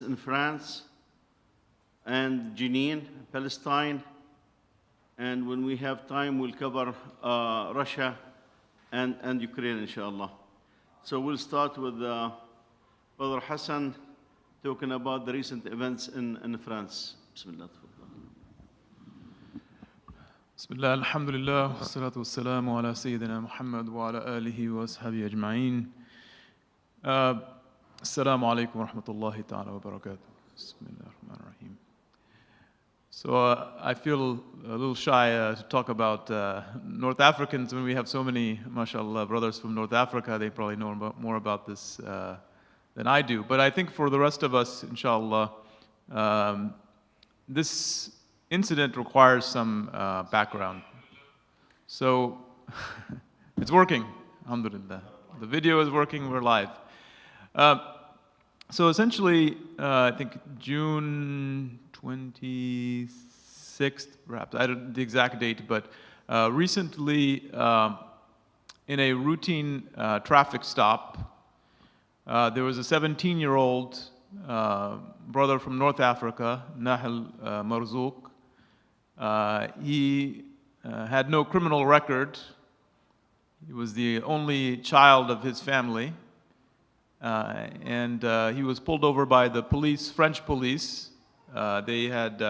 in France and Jenin, Palestine, and when we have time, we'll cover Russia and Ukraine, inshallah. So we'll start with Brother Hassan talking about the recent events in France. Bismillah. بسم الله الحمد لله والصلاة والسلام على سيدنا محمد وعلى آله وأصحابه أجمعين. السلام عليكم ورحمة الله تعالى وبركاته. بسم الله الرحمن الرحيم. So I feel a little shy to talk about North Africans when we have so many, mashallah, brothers from North Africa. They probably know more about this than I do. But I think for the rest of us, inshallah, this incident requires some background. So it's working, alhamdulillah. The video is working, we're live. So essentially, I think June 26th, perhaps, I don't know the exact date, but recently in a routine traffic stop, there was a 17-year-old brother from North Africa, Nahel Marzouk. He had no criminal record. He was the only child of his family. And he was pulled over by the police, French police. They had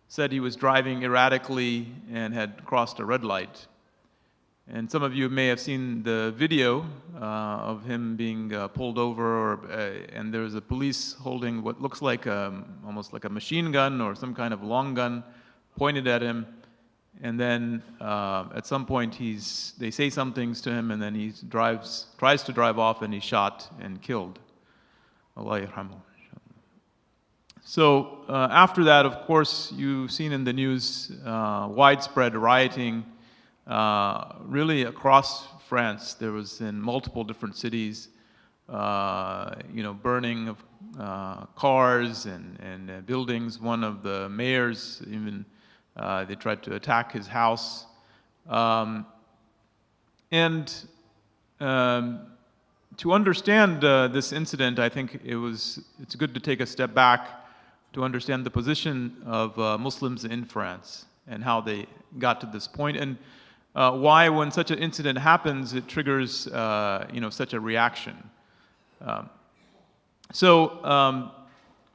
said he was driving erratically and had crossed a red light. And some of you may have seen the video of him being pulled over, and there's a police holding what looks like almost like a machine gun or some kind of long gun pointed at him. And then at some point they say some things to him, and then he tries to drive off, and he's shot and killed. Allah yarhamu. So after that, of course, you've seen in the news widespread rioting really across France. There was in multiple different cities, burning of cars and buildings. One of the mayors even they tried to attack his house. To understand this incident, I think it's good to take a step back to understand the position of Muslims in France and how they got to this point, and why when such an incident happens, it triggers such a reaction.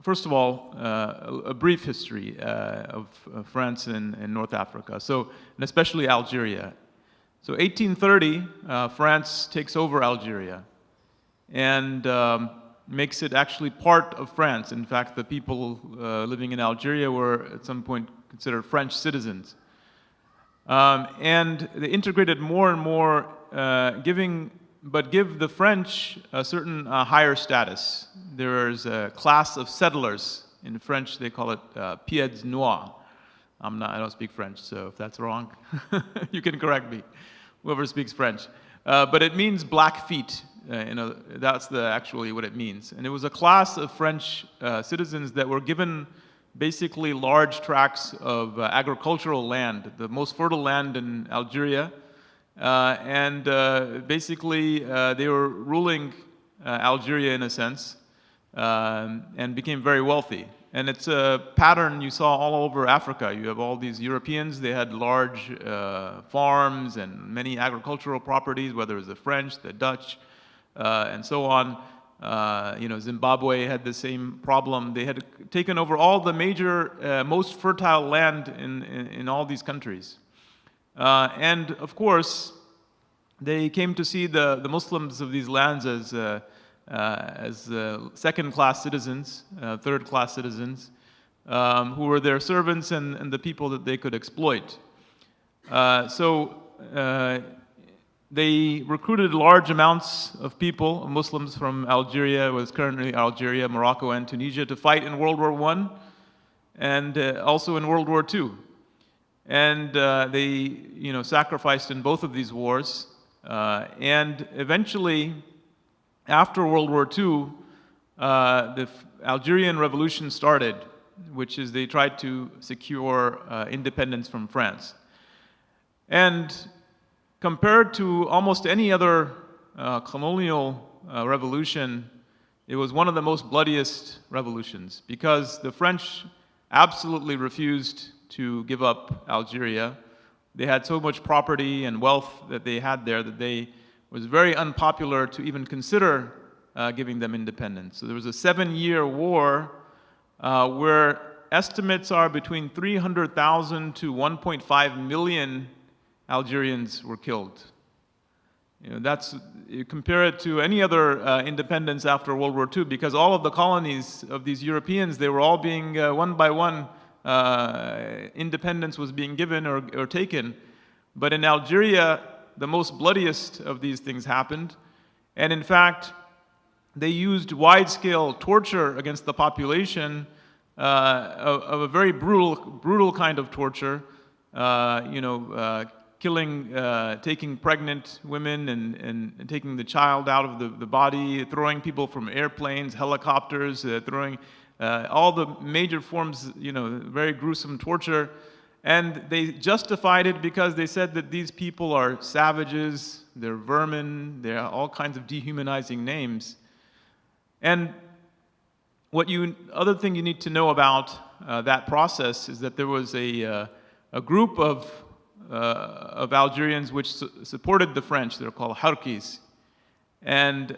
First of all, a brief history of France and North Africa, and especially Algeria. So 1830, France takes over Algeria and makes it actually part of France. In fact, the people living in Algeria were at some point considered French citizens. And they integrated more and more, give the French a certain higher status. There's a class of settlers. In French, they call it pieds noirs. I don't speak French, so if that's wrong, you can correct me, whoever speaks French. But it means black feet. That's actually what it means. And it was a class of French citizens that were given basically large tracts of agricultural land, the most fertile land in Algeria. Basically, they were ruling Algeria in a sense, and became very wealthy. And it's a pattern you saw all over Africa. You have all these Europeans, they had large farms and many agricultural properties, whether it was the French, the Dutch, and so on. Zimbabwe had the same problem. They had taken over all the major, most fertile land in all these countries. And of course, they came to see the Muslims of these lands as second-class citizens, third-class citizens, who were their servants and the people that they could exploit. They recruited large amounts of people, Muslims from Algeria, was currently Algeria, Morocco, and Tunisia, to fight in World War I and also in World War II. And they, sacrificed in both of these wars. And eventually, after World War II, the Algerian Revolution started, which is they tried to secure independence from France. And compared to almost any other colonial revolution It was one of the most bloodiest revolutions because the French absolutely refused to give up Algeria. They had so much property and wealth that they had there that it was very unpopular to even consider giving them independence. So there was a 7-year war where estimates are between 300,000 to 1.5 million Algerians were killed. You compare it to any other independence after World War II, because all of the colonies of these Europeans, they were all being, one by one, independence was being given or taken. But in Algeria, the most bloodiest of these things happened. And in fact, they used wide-scale torture against the population, of a very brutal kind of torture, killing, taking pregnant women and taking the child out of the body, throwing people from airplanes, helicopters, throwing all the major forms, very gruesome torture. And they justified it because they said that these people are savages, they're vermin, they're all kinds of dehumanizing names. And other thing you need to know about that process is that there was a group of Algerians which supported the French. They're called Harkis. And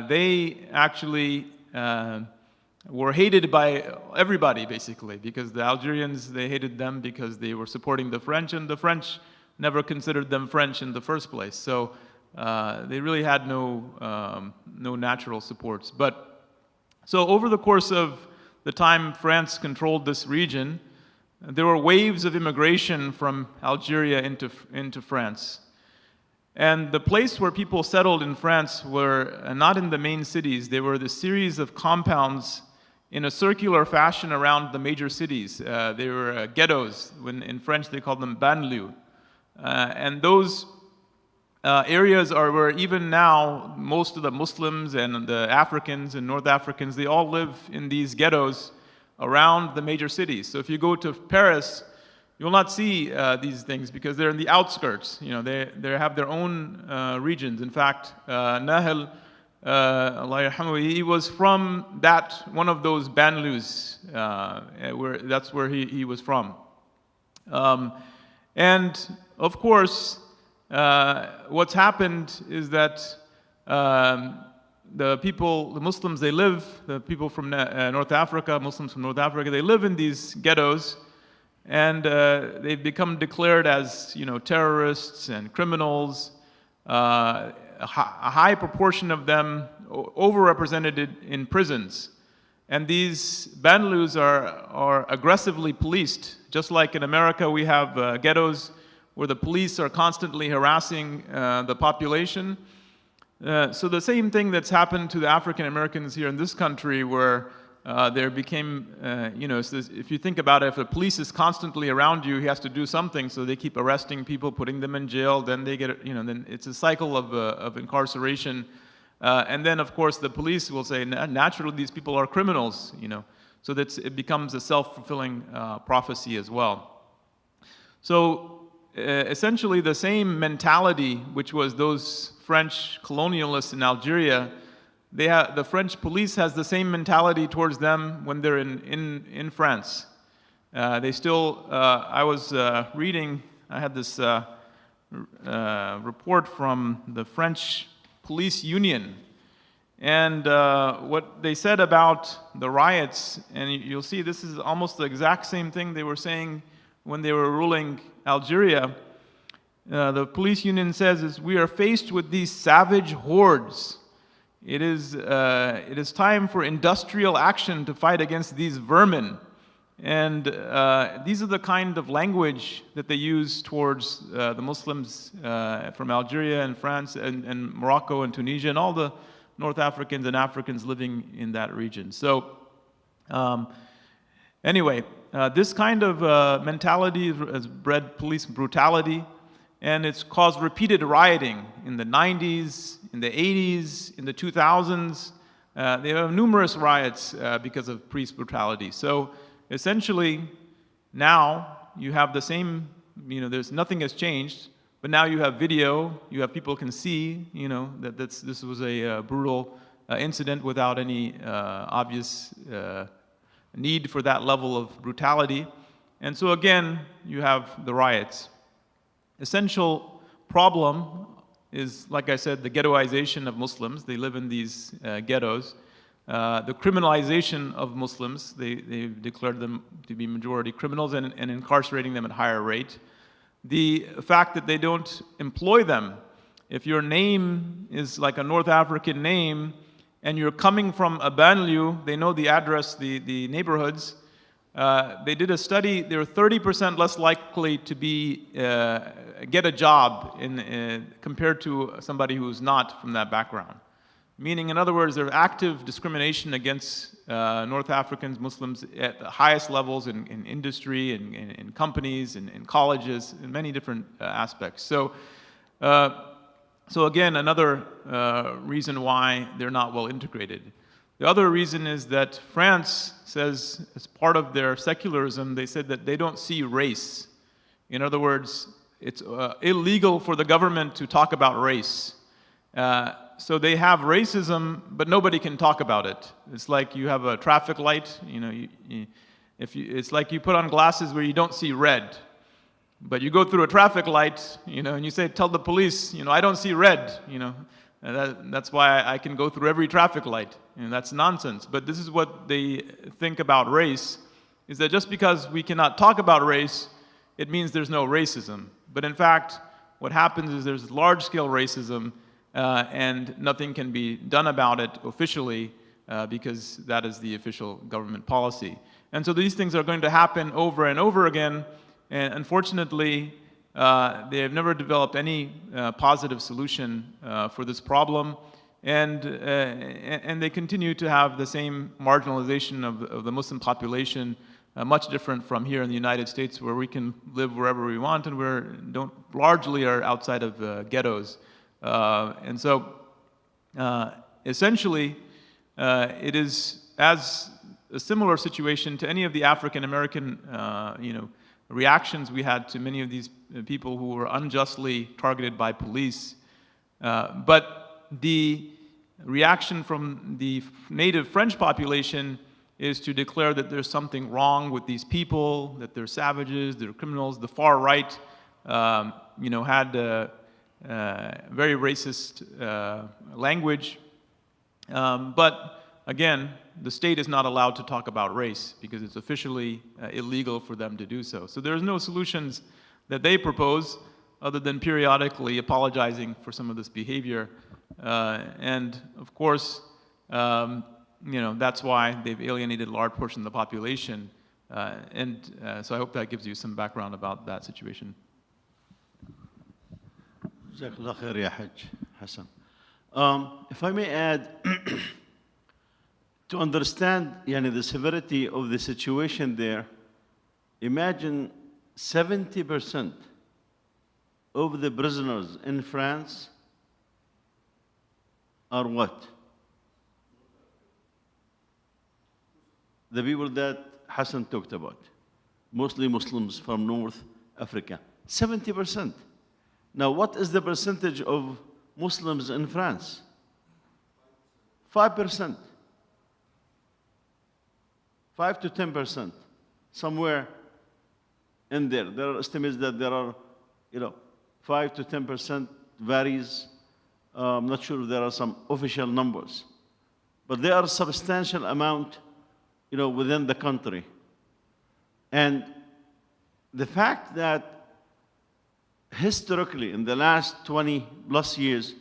they actually were hated by everybody, basically, because the Algerians, they hated them because they were supporting the French, and the French never considered them French in the first place. So they really had no natural supports. So over the course of the time France controlled this region, there were waves of immigration from Algeria into France. And the place where people settled in France were not in the main cities. They were the series of compounds in a circular fashion around the major cities. They were ghettos. In French, they called them banlieues. And those areas are where even now most of the Muslims and the Africans and North Africans, they all live in these ghettos around the major cities. So if you go to Paris, you will not see these things because they're in the outskirts. They have their own regions. In fact, Nahel, Allah yarhamu, he was from one of those banlieues, that's where he was from. And of course, what's happened is that the Muslims, the people from North Africa, Muslims from North Africa, they live in these ghettos, and they've become declared as, terrorists and criminals. A high proportion of them overrepresented in prisons. And these banlieues are aggressively policed. Just like in America, we have ghettos where the police are constantly harassing the population. So the same thing that's happened to the African Americans here in this country, where there became, if you think about it, if the police is constantly around you, he has to do something, so they keep arresting people, putting them in jail, then they get, then it's a cycle of incarceration. And then, of course, the police will say, naturally, these people are criminals, so that it becomes a self-fulfilling prophecy as well. So essentially, the same mentality, which was those French colonialists in Algeria, the French police has the same mentality towards them when they're in France. They still, I was reading, I had this report from the French police union, and what they said about the riots, and you'll see this is almost the exact same thing they were saying when they were ruling Algeria. The police union says is, we are faced with these savage hordes. It is time for industrial action to fight against these vermin. And these are the kind of language that they use towards the Muslims from Algeria and France and Morocco and Tunisia and all the North Africans and Africans living in that region. So anyway, this kind of mentality has bred police brutality, and it's caused repeated rioting in the 90s, in the 80s, in the 2000s. They have numerous riots because of police brutality. So essentially, now you have the same, nothing has changed, but now you have video, you have people can see, that this was a brutal incident without any obvious need for that level of brutality. And so again, you have the riots. Essential problem is, like I said, the ghettoization of Muslims. They live in these ghettos. The criminalization of Muslims. They've declared them to be majority criminals and incarcerating them at higher rate. The fact that they don't employ them. If your name is like a North African name and you're coming from a banlieue, they know the address, the neighborhoods. They did a study, they're 30% less likely to get a job compared to somebody who's not from that background. Meaning, in other words, there's active discrimination against North Africans, Muslims at the highest levels in industry, in companies, in colleges, in many different aspects. So again, another reason why they're not well integrated. The other reason is that France says, as part of their secularism, they said that they don't see race. In other words, it's illegal for the government to talk about race. So they have racism, but nobody can talk about it. It's like you have a traffic light. It's like you put on glasses where you don't see red, but you go through a traffic light, and you say, "Tell the police, I don't see red." That's why I can go through every traffic light. That's nonsense. But this is what they think about race: is that just because we cannot talk about race, it means there's no racism. But in fact, what happens is there's large-scale racism. And nothing can be done about it officially because that is the official government policy. And so these things are going to happen over and over again. And unfortunately, they have never developed any positive solution for this problem. And they continue to have the same marginalization of the Muslim population, much different from here in the United States, where we can live wherever we want and largely are outside of ghettos. And so, essentially, it is as a similar situation to any of the African American, reactions we had to many of these people who were unjustly targeted by police. But the reaction from the native French population is to declare that there's something wrong with these people, that they're savages, they're criminals. The far right, had very racist language. But again, the state is not allowed to talk about race because it's officially illegal for them to do so. So there's no solutions that they propose other than periodically apologizing for some of this behavior. And of course, that's why they've alienated a large portion of the population. So I hope that gives you some background about that situation. جزاك الله خير يا حج حسن. If I may add, to understand the severity of the situation there, imagine 70% of the prisoners in France are what? The people that Hassan talked about, mostly Muslims from North Africa. 70%. Now, what is the percentage of Muslims in France? 5%. 5 to 10%, somewhere in there. There are estimates that there are, 5 to 10%, varies. I'm not sure if there are some official numbers, but there are a substantial amount, within the country. And the fact that historically, in the last 20 plus years,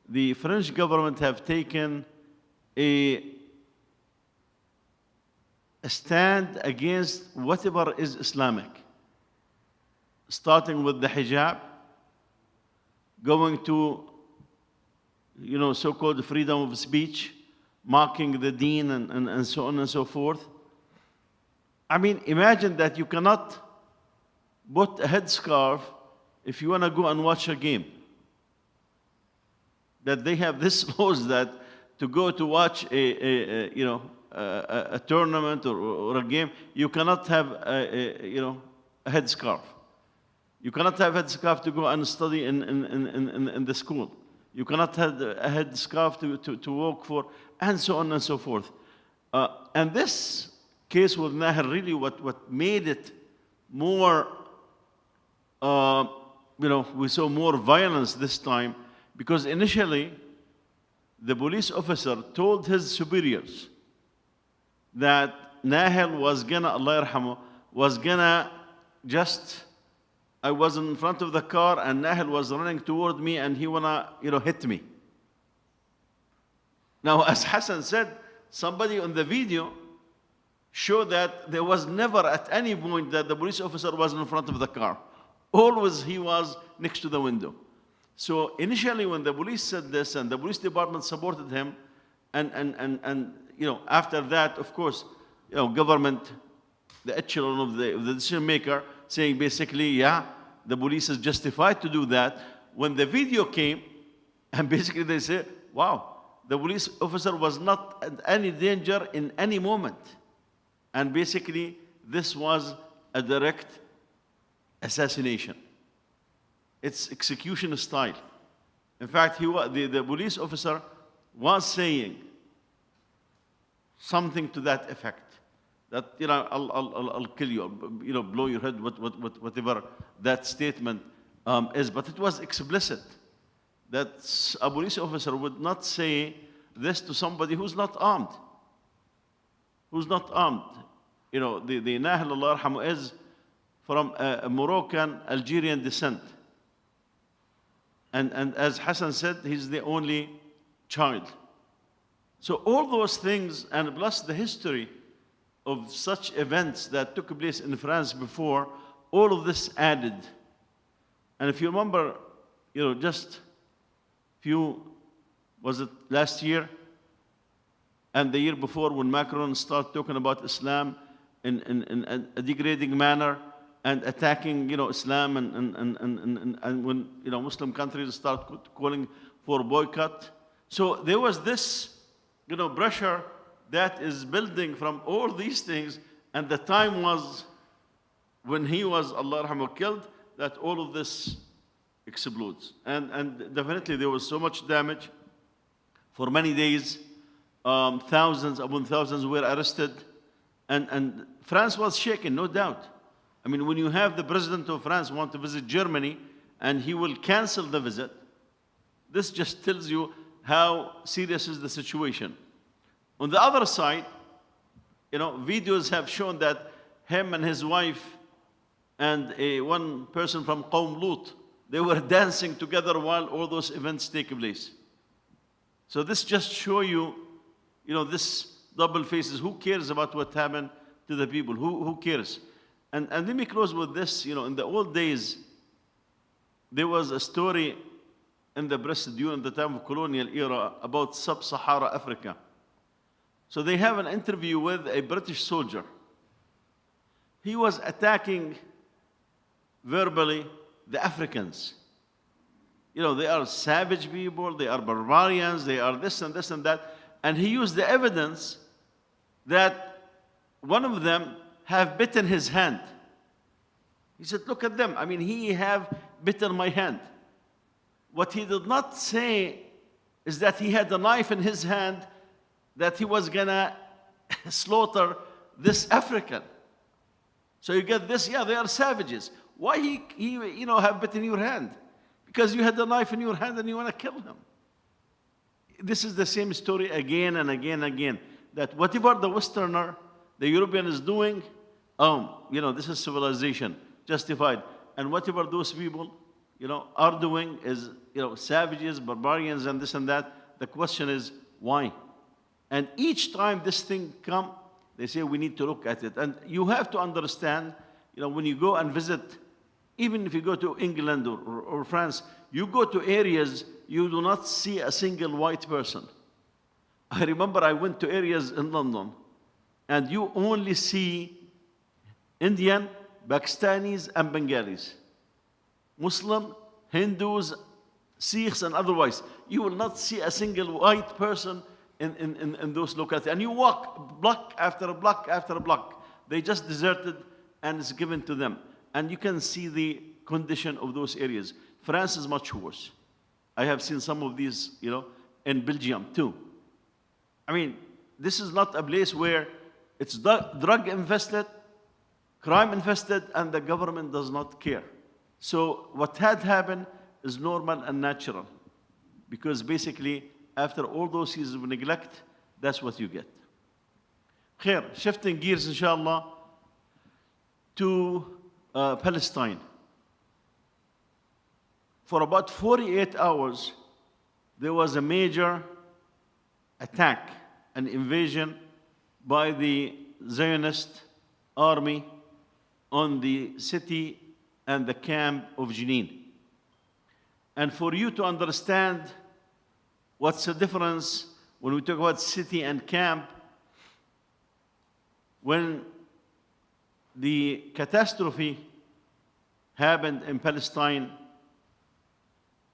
the French government have taken a stand against whatever is Islamic, starting with the hijab, going to, so-called freedom of speech, mocking the deen and so on and so forth. I mean, imagine that you cannot put a headscarf if you want to go and watch a game. That they have this laws that to go to watch a tournament or a game, you cannot have a headscarf. You cannot have a headscarf to go and study in the school. You cannot have a headscarf to walk for, and so on and so forth. And this case with Nahal, really what made it more, we saw more violence this time, because initially the police officer told his superiors that Nahal was gonna, Allah yarhamu, was gonna just, I was in front of the car and Nahal was running toward me and he wanna, hit me. Now, as Hassan said, somebody on the video showed that there was never at any point that the police officer was in front of the car. Always he was next to the window. So initially when the police said this and the police department supported him, and after that, of course, government, the echelon of the decision maker, saying basically, yeah, the police is justified to do that. When the video came, and basically they say, wow, the police officer was not at any danger in any moment. And basically, this was a direct assassination. It's execution style. In fact, the police officer was saying something to that effect. That, I'll kill you, blow your head, whatever that statement is. But it was explicit that a police officer would not say this to somebody who's not armed. Who's not armed. The Nahal, Allah yarhamu, is from a Moroccan, Algerian descent. And as Hassan said, he's the only child. So all those things, and plus the history of such events that took place in France before, all of this added. And if you remember, just was it last year and the year before, when Macron started talking about Islam in a degrading manner and attacking, Islam, and when, Muslim countries start calling for boycott. So there was this, pressure that is building from all these things, and the time was when he was, Allah yarhamu, killed, that all of this explodes. And definitely there was so much damage. For many days, thousands upon thousands were arrested, and France was shaken, no doubt. I mean, when you have the president of France want to visit Germany and he will cancel the visit, this just tells you how serious is the situation. On the other side, videos have shown that him and his wife and one person from Qawm Lut, they were dancing together while all those events take place. So this just show you, this double faces. Who cares about what happened to the people? Who cares? And let me close with this. In the old days, there was a story in the press during the time of colonial era about sub-Sahara Africa. So they have an interview with a British soldier. He was attacking verbally the Africans. They are savage people, they are barbarians, they are this and this and that. And he used the evidence that one of them have bitten his hand. He said, look at them. I mean, he have bitten my hand. What he did not say is that he had a knife in his hand, that he was gonna slaughter this African. So you get this, yeah, they are savages. Why he have bitten your hand? Because you had a knife in your hand and you want to kill him. This is the same story again and again and again. That whatever the Westerner, the European is doing, this is civilization, justified. And whatever those people, are doing is, savages, barbarians, and this and that. The question is, why? And each time this thing come, they say we need to look at it. And you have to understand, when you go and visit, even if you go to England or France, you go to areas, you do not see a single white person. I remember I went to areas in London, and you only see Indian, Pakistanis, and Bengalis. Muslim, Hindus, Sikhs, and otherwise. You will not see a single white person in those localities. And you walk block after block after block. They just deserted, and it's given to them. And you can see the condition of those areas. France is much worse. I have seen some of these, in Belgium too. I mean, this is not a place where it's drug infested, crime infested, and the government does not care. So what had happened is normal and natural, because basically, after all those years of neglect, that's what you get. Khair, shifting gears, inshallah, to Palestine. For about 48 hours, there was a major attack, an invasion by the Zionist army on the city and the camp of Jenin. And for you to understand what's the difference when we talk about city and camp, when the catastrophe happened in Palestine,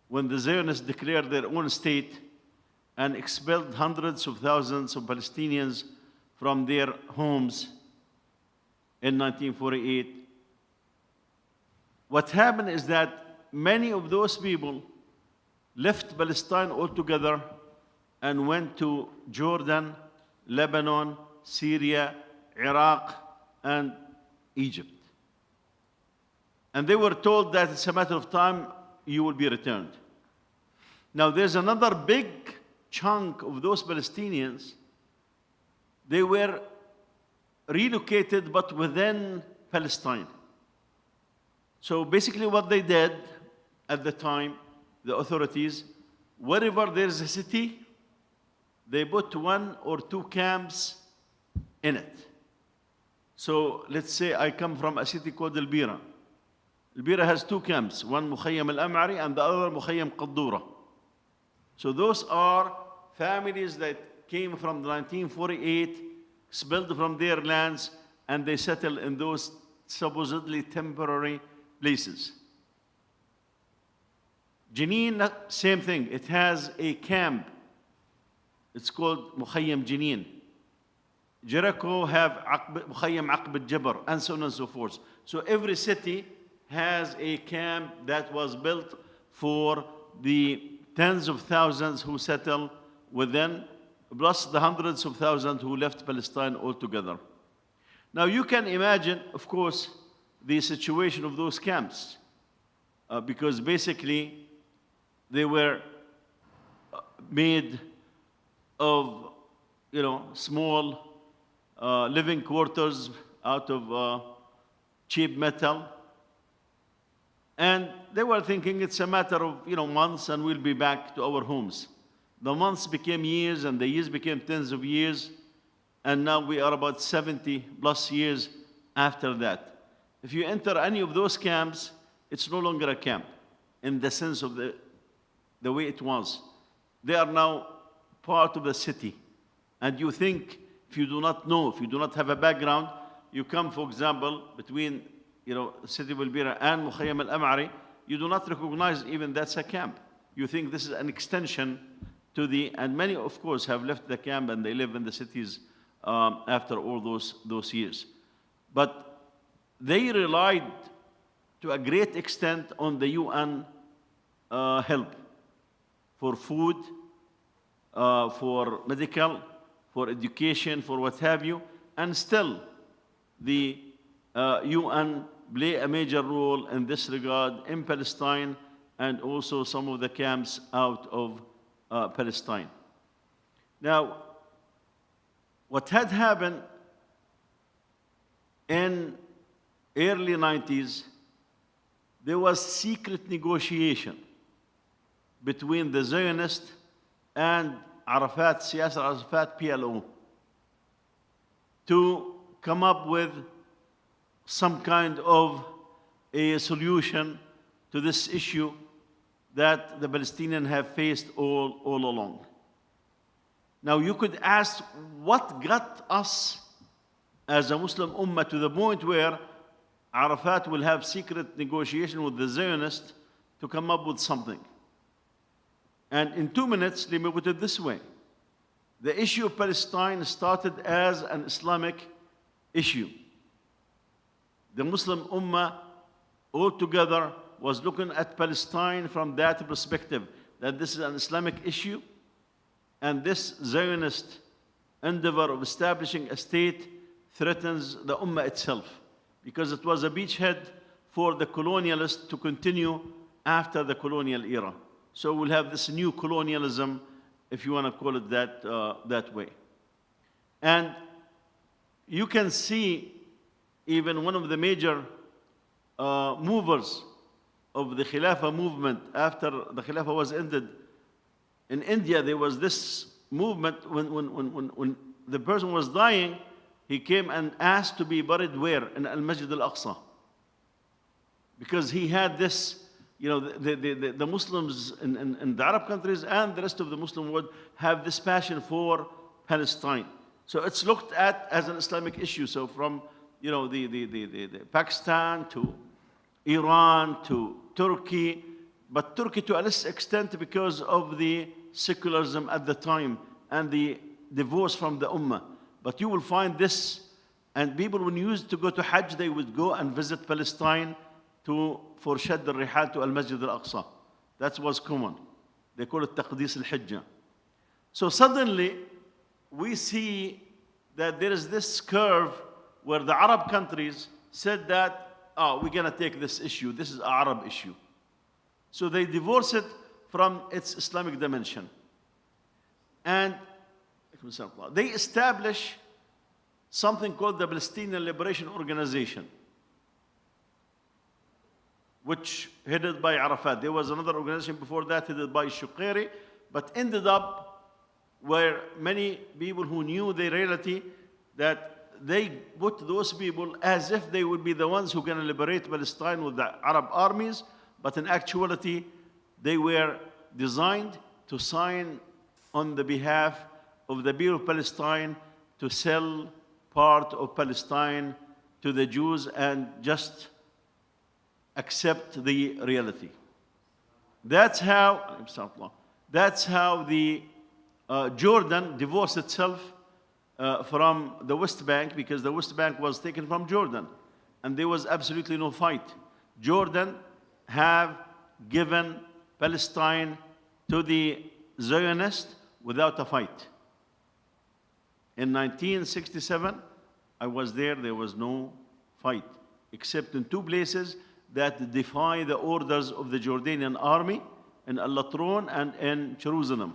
when the Zionists declared their own state and expelled hundreds of thousands of Palestinians from their homes in 1948, what happened is that many of those people left Palestine altogether and went to Jordan, Lebanon, Syria, Iraq, and Egypt. And they were told that it's a matter of time you will be returned. Now, there's another big chunk of those Palestinians. They were relocated, but within Palestine. So basically what they did at the time, the authorities, wherever there's a city, they put 1 or 2 camps in it. So let's say I come from a city called Al-Bira. Al-Bira has 2 camps, one Mukhayyam Al-Am'ari and the other Mukhayyam Qaddura. So those are families that came from 1948, expelled from their lands, and they settled in those supposedly temporary places. Jenin, same thing. It has a camp. It's called Mukhayyam Jenin. Jericho have Mukhayyam Aqb al-Jabr, and so on and so forth. So every city has a camp that was built for the tens of thousands who settled within, plus the hundreds of thousands who left Palestine altogether. Now you can imagine, of course, the situation of those camps, because basically they were made of, small living quarters out of cheap metal. And they were thinking it's a matter of months and we'll be back to our homes. The months became years and the years became tens of years. And now we are about 70 plus years after that. If you enter any of those camps, it's no longer a camp in the sense of the way it was. They are now part of the city. And you think, if you do not know, if you do not have a background, you come, for example, between the city of Al-Bira and Mukhayyam Al-Am'ari, you do not recognize even that's a camp. You think this is an extension to and many, of course, have left the camp and they live in the cities after all those years. But they relied to a great extent on the UN help for food, for medical, for education, for what have you, and still the UN play a major role in this regard in Palestine and also some of the camps out of Palestine. Now, what had happened in early 90s, there was secret negotiation between the Zionists and Arafat, Yasser Arafat, PLO, to come up with some kind of a solution to this issue that the Palestinians have faced all along. Now you could ask, what got us as a Muslim Ummah to the point where Arafat will have secret negotiation with the Zionists to come up with something? And in 2 minutes, let me put it this way. The issue of Palestine started as an Islamic issue. The Muslim Ummah altogether was looking at Palestine from that perspective. that this is an Islamic issue, and this Zionist endeavor of establishing a state threatens the Ummah itself, because it was a beachhead for the colonialists to continue after the colonial era. So we'll have this new colonialism, if you want to call it that way. And you can see even one of the major movers of the Khilafah movement after the Khilafah was ended. In India, there was this movement when the person was dying, he came and asked to be buried where? In Al-Masjid Al-Aqsa. Because he had this, you know, the Muslims in the Arab countries and the rest of the Muslim world have this passion for Palestine. So it's looked at as an Islamic issue. So from, you know, the Pakistan to Iran to Turkey, but Turkey to a less extent because of the secularism at the time and the divorce from the Ummah. But you will find this, and people when used to go to Hajj, they would go and visit Palestine for Shadd al-Rihal to Al-Masjid Al-Aqsa. That was common. They call it Taqdis al-Hijjah. So suddenly, we see that there is this curve where the Arab countries said that, oh, we're going to take this issue. This is an Arab issue. So they divorce it from its Islamic dimension. And they establish something called the Palestinian Liberation Organization, which headed by Arafat. There was another organization before that headed by Shuqairi, but ended up where many people who knew the reality, that they put those people as if they would be the ones who are going to liberate Palestine with the Arab armies, but in actuality, they were designed to sign on the behalf of the people of Palestine to sell part of Palestine to the Jews and just accept the reality. That's how the Jordan divorced itself from the West Bank, because the West Bank was taken from Jordan and there was absolutely no fight. Jordan have given Palestine to the Zionists without a fight. In 1967, I was there was no fight, except in two places that defy the orders of the Jordanian army, in Al-Latron and in Jerusalem,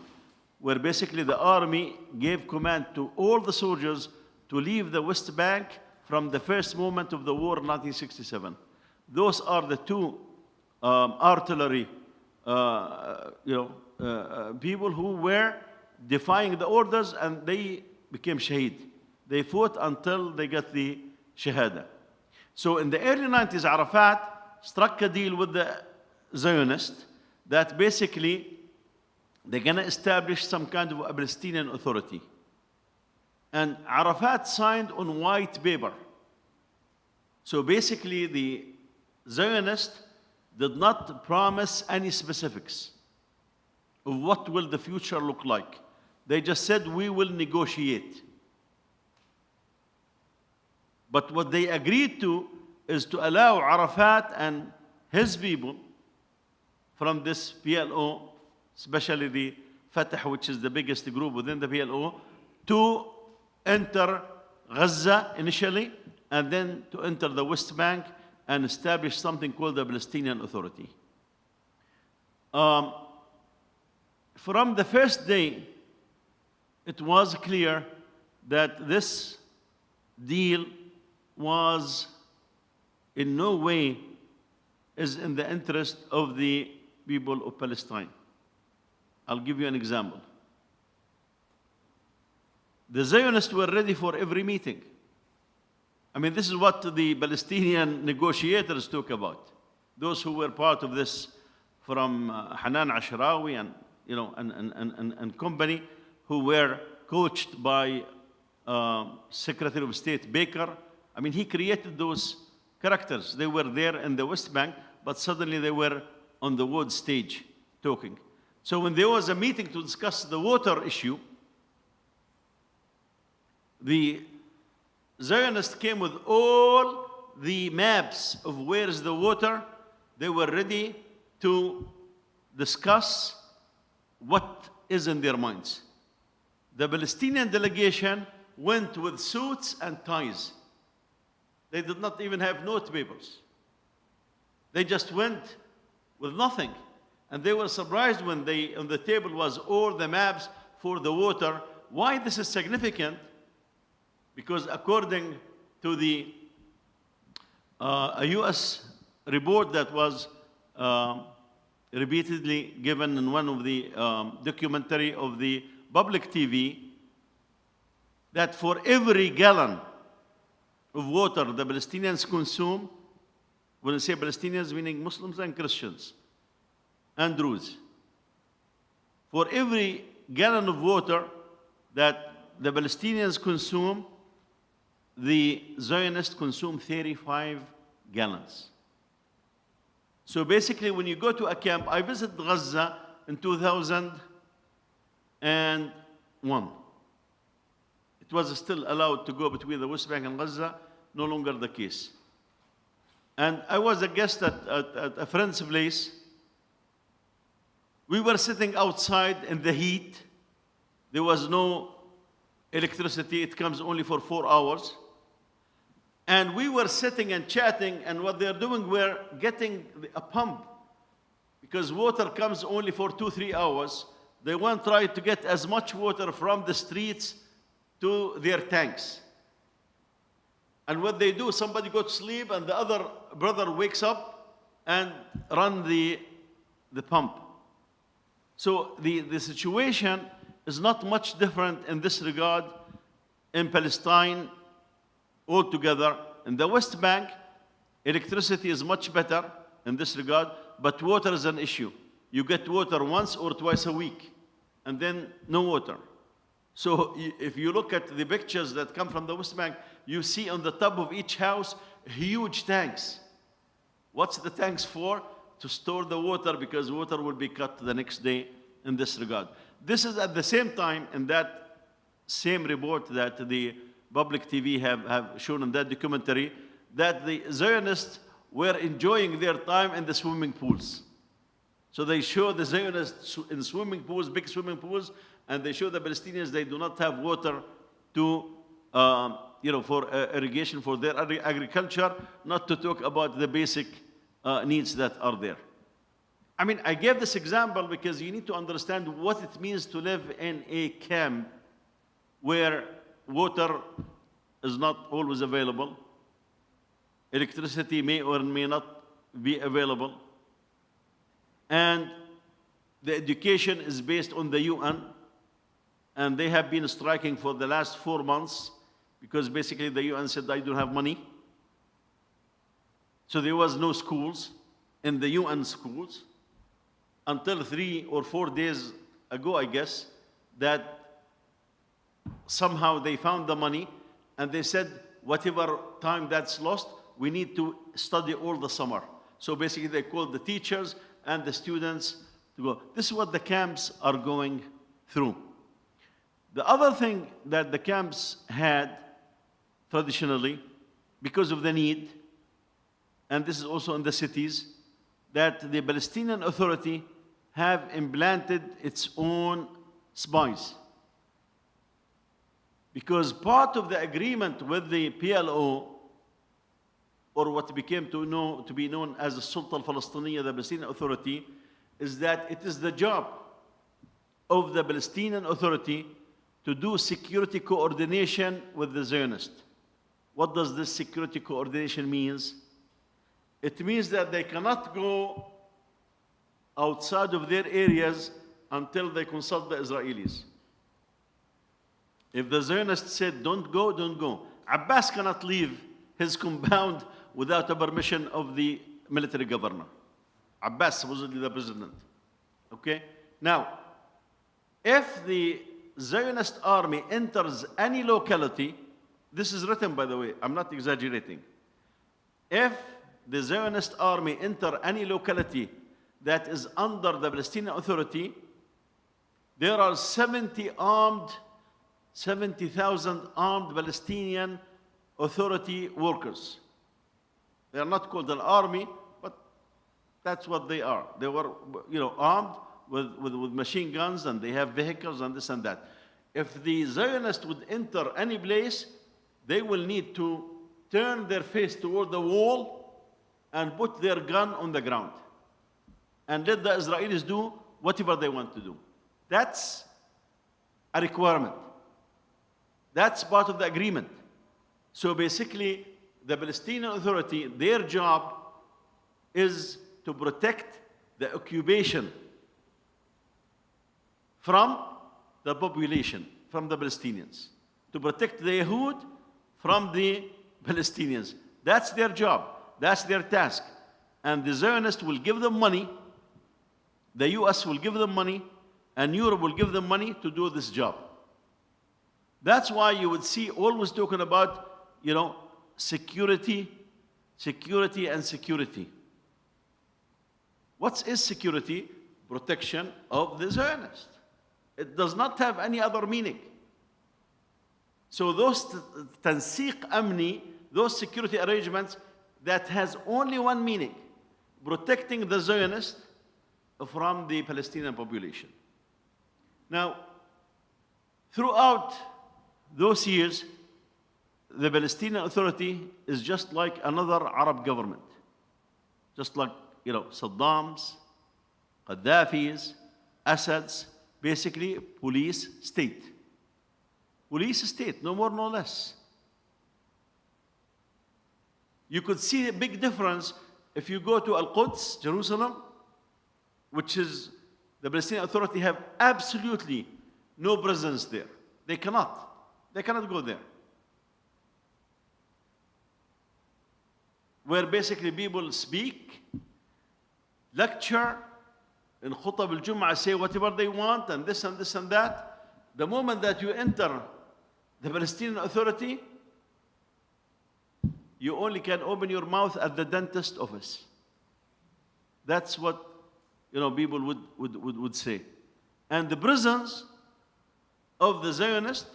where basically the army gave command to all the soldiers to leave the West Bank from the first moment of the war in 1967. Those are the two artillery people who were defying the orders, and they became shaheed. They fought until they got the shahada. So in the early 90s, Arafat struck a deal with the Zionists that basically they're going to establish some kind of a Palestinian Authority. And Arafat signed on white paper. So basically the Zionists did not promise any specifics of what will the future look like. They just said, we will negotiate. But what they agreed to is to allow Arafat and his people from this PLO, especially the Fatah, which is the biggest group within the PLO, to enter Gaza initially, and then to enter the West Bank and establish something called the Palestinian Authority. From the first day, it was clear that this deal was in no way is in the interest of the people of Palestine. I'll give you an example. The Zionists were ready for every meeting. I mean, this is what the Palestinian negotiators talk about. Those who were part of this, from Hanan Ashrawi and company, who were coached by Secretary of State Baker. I mean, he created those characters. They were there in the West Bank, but suddenly they were on the world stage talking. So when there was a meeting to discuss the water issue, the Zionists came with all the maps of where is the water. They were ready to discuss what is in their minds. The Palestinian delegation went with suits and ties. They did not even have note papers. They just went with nothing. And they were surprised when on the table was all the maps for the water. Why this is significant? Because according to a US report that was repeatedly given in one of the documentary of the public TV, that for every gallon of water the Palestinians consume, when I say Palestinians, meaning Muslims and Christians and Druze, for every gallon of water that the Palestinians consume, the Zionists consume 35 gallons. So basically, when you go to a camp, I visited Gaza in 2001. It was still allowed to go between the West Bank and Gaza, no longer the case. And I was a guest at a friend's place. We were sitting outside in the heat. There was no electricity. It comes only for 4 hours. And we were sitting and chatting, and what they're doing, we're getting a pump. Because water comes only for 2-3 hours. They want to try to get as much water from the streets to their tanks. And what they do, somebody goes to sleep, and the other brother wakes up and run the pump. So the situation is not much different in this regard in Palestine altogether. In the West Bank, electricity is much better in this regard, but water is an issue. You get water once or twice a week, and then no water. So if you look at the pictures that come from the West Bank, you see on the top of each house huge tanks. What's the tanks for? To store the water, because water will be cut the next day in this regard. This is at the same time in that same report that the public TV have shown in that documentary, that the Zionists were enjoying their time in the swimming pools. So they show the Zionists in swimming pools, big swimming pools, and they show the Palestinians they do not have water to, for irrigation for their agriculture, not to talk about the basic needs that are there. I mean, I gave this example because you need to understand what it means to live in a camp where water is not always available, electricity may or may not be available, and the education is based on the UN, and they have been striking for the last 4 months because basically the UN said, I don't have money. So there was no schools in the UN schools until 3 or 4 days ago, I guess, that somehow they found the money, and they said, whatever time that's lost, we need to study all the summer. So basically they called the teachers and the students to go. This is what the camps are going through. The other thing that the camps had traditionally, because of the need, and this is also in the cities, that the Palestinian Authority have implanted its own spies. Because part of the agreement with the PLO, or what became to be known as the Sulta al-Falastiniya, the Palestinian Authority, is that it is the job of the Palestinian Authority to do security coordination with the Zionists. What does this security coordination means? It means that they cannot go outside of their areas until they consult the Israelis. If the Zionists said, don't go, don't go. Abbas cannot leave his compound without the permission of the military governor. Abbas, supposedly the president. Okay? Now, if the Zionist army enters any locality, this is written, by the way, I'm not exaggerating. If the Zionist army enter any locality that is under the Palestinian Authority, there are 70,000 armed Palestinian Authority workers. They are not called an army, but that's what they are. They were, armed with machine guns, and they have vehicles and this and that. If the Zionists would enter any place, they will need to turn their face toward the wall and put their gun on the ground and let the Israelis do whatever they want to do. That's a requirement. That's part of the agreement. So basically, the Palestinian Authority, their job is to protect the occupation from the population, from the Palestinians, to protect the Yahud from the Palestinians. That's their job. That's their task. And the Zionists will give them money, the US will give them money, and Europe will give them money to do this job. That's why you would see always talking about, security, security, and security. What is security? Protection of the Zionists. It does not have any other meaning. So those tansiq amni, those security arrangements, that has only one meaning: protecting the Zionists from the Palestinian population. Now, throughout those years, the Palestinian Authority is just like another Arab government, just like Saddam's, Gaddafi's, Assad's, basically police state. Police state, no more, no less. You could see a big difference if you go to Al-Quds, Jerusalem, which is the Palestinian Authority have absolutely no presence there. They cannot go there. Where basically people speak, lecture, in Khutab al-Jum'ah say whatever they want, and this and this and that. The moment that you enter the Palestinian Authority, you only can open your mouth at the dentist office. That's what people would say. And the prisons of the Zionists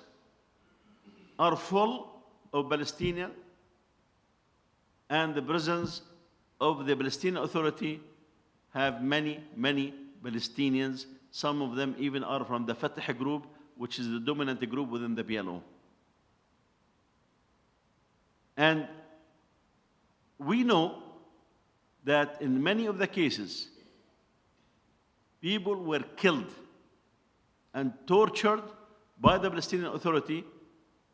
are full of Palestinians, and the prisons of the Palestinian Authority have many, many Palestinians. Some of them even are from the Fatah group, which is the dominant group within the PLO. And we know that in many of the cases, people were killed and tortured by the Palestinian Authority,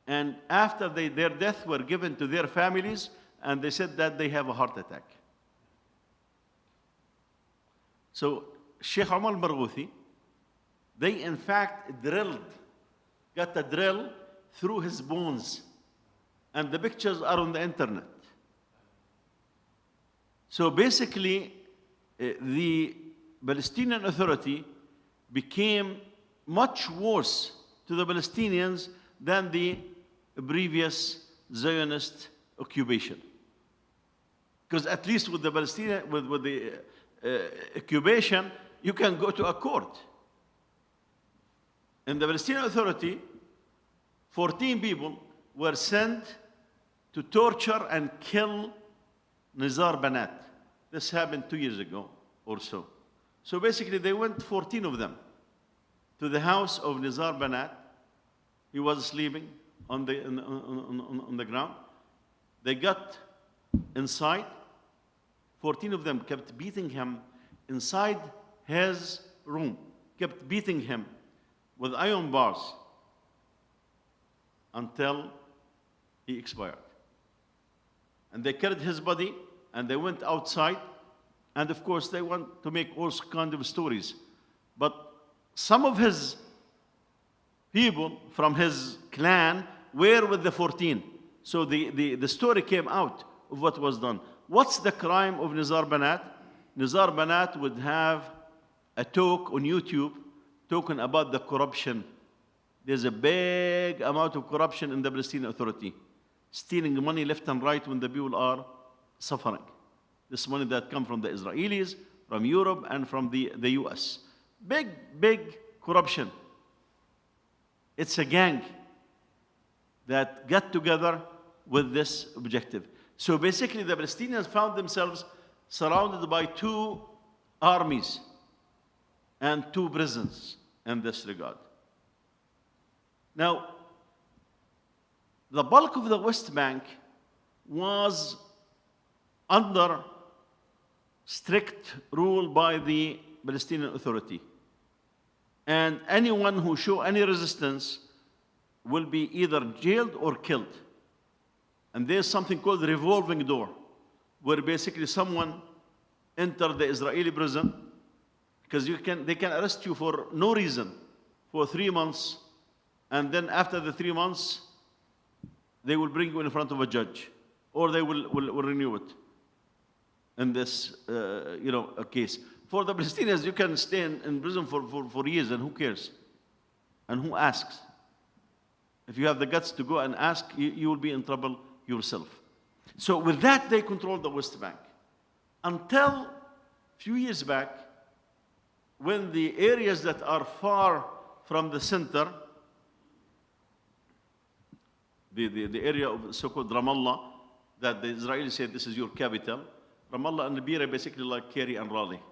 and after their death were given to their families, and they said that they have a heart attack. So Sheikh Omar al-Barghouthi, they in fact got a drill through his bones, and the pictures are on the internet. So basically, the Palestinian Authority became much worse to the Palestinians than the previous Zionist occupation. Because at least with the Palestinian, with the occupation, you can go to a court. In the Palestinian Authority, 14 people were sent to torture and kill Nizar Banat. This happened 2 years ago or so. So basically, they went, 14 of them, to the house of Nizar Banat. He was sleeping on the ground. They got inside. 14 of them kept beating him inside his room, kept beating him with iron bars until he expired. And they carried his body and they went outside, and of course they want to make all kinds of stories. But some of his people from his clan were with the 14. So the story came out of what was done. What's the crime of Nizar Banat? Nizar Banat would have a talk on YouTube talking about the corruption. There's a big amount of corruption in the Palestinian Authority, stealing money left and right when the people are suffering. This money that comes from the Israelis, from Europe, and from the US. Big, big corruption. It's a gang that got together with this objective. So basically, the Palestinians found themselves surrounded by two armies. and 2 prisons in this regard. Now, the bulk of the West Bank was under strict rule by the Palestinian Authority. And anyone who show any resistance will be either jailed or killed. And there's something called the revolving door, where basically someone enters the Israeli prison, because they can arrest you for no reason for 3 months, and then after the 3 months, they will bring you in front of a judge, or they will renew it in this a case. For the Palestinians, you can stay in prison for years, and who cares? And who asks? If you have the guts to go and ask, you will be in trouble yourself. So with that, they controlled the West Bank. Until a few years back, when the areas that are far from the center, the area of so-called Ramallah, that the Israelis said this is your capital, Ramallah and Beira basically like Kerry and Raleigh.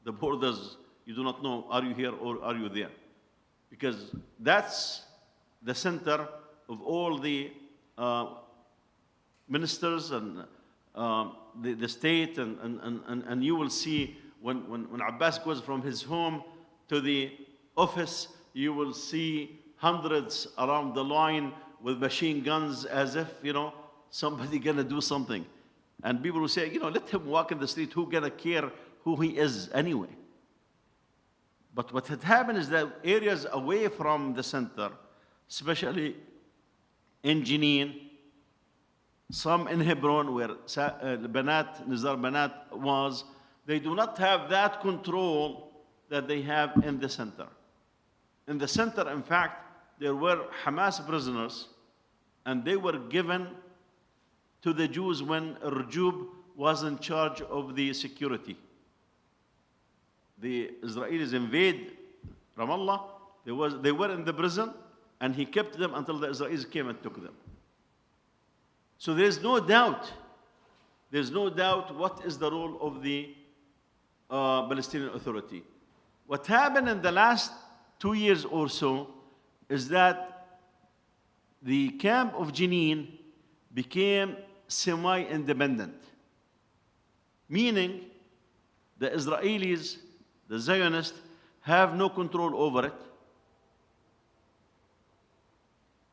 The borders, you do not know, are you here or are you there? Because that's the center of all the ministers and the state, and you will see when Abbas goes from his home to the office, you will see hundreds around the line with machine guns, as if, somebody gonna do something. And people will say, let him walk in the street, who gonna care who he is anyway? But what had happened is that areas away from the center, especially in Jenin, some in Hebron, where Nizar Banat was, they do not have that control that they have in the center. In the center, in fact, there were Hamas prisoners, and they were given to the Jews when Rujub was in charge of the security. The Israelis invade Ramallah, they were in the prison, and he kept them until the Israelis came and took them. So there's no doubt what is the role of the Palestinian Authority. What happened in the last 2 years or so is that the camp of Jenin became semi-independent, meaning the Israelis, the Zionists, have no control over it.